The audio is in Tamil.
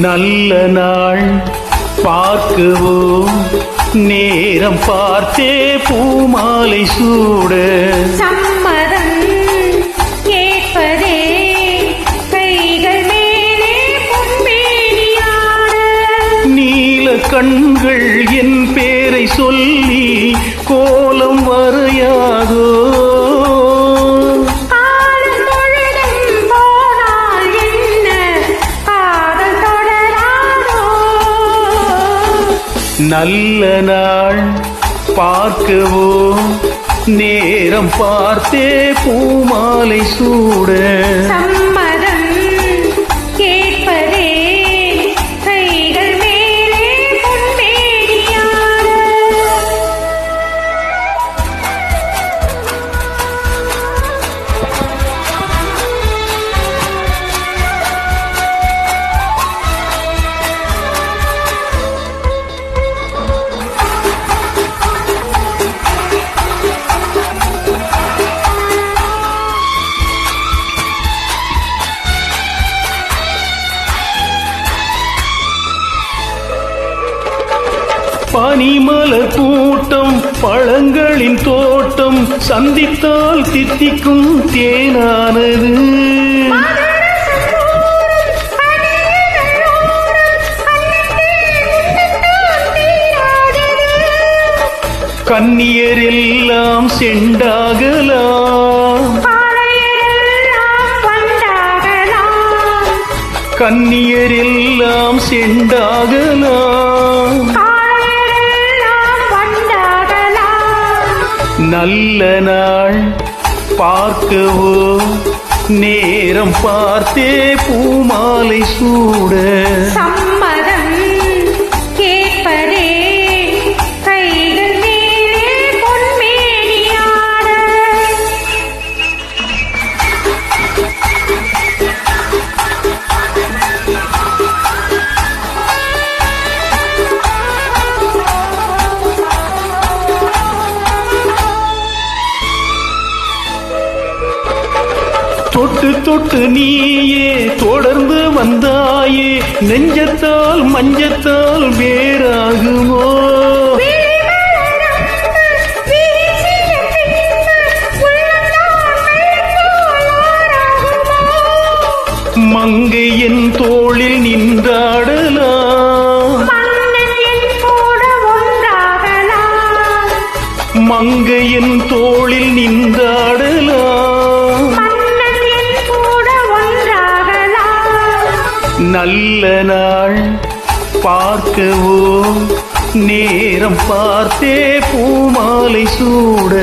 நல்ல நாள் பார்க்குவோம், நேரம் பார்த்தே பூமாலை சூட. சம்மதம் கேட்பதே கைகள் மேலே பொன்மேனியாட. நீல கண்கள் என் பேரை சொல்லி கோலம் வரையாதோ. நல்ல நாள் பார்க்குவோம், நேரம் பார்த்தே பூமாலை சூட. சம்மதம் கேட்பதே கைகள் மேலே பொன்மேனியாட. பனிமலர் கூட்டம், பழங்களின் தோட்டம், சந்தித்தால் தித்திக்கும் தேனானது. கன்னியர் எல்லாம் செண்டாகலாம், கன்னியர் எல்லாம் செண்டாகலாம். நல்ல நாள் பார்க்குவோம், நேரம் பார்த்தே பூமாலை சூட. சம்மதம் கேட்பதே கைகள் மேலே பொன்மேனியாட. தொட்டு தொட்டு நீயே தொடர்ந்து வந்தாயே, நெஞ்சத்தால் மஞ்சத்தால் வேறாகுமோ. மங்கை என் தோளில் நின்றாடலாம், மங்கை என் தோளில் நின்றாடலாம். நல்ல நாள் பார்க்குவோம், நேரம் பார்த்தே பூமாலை சூட.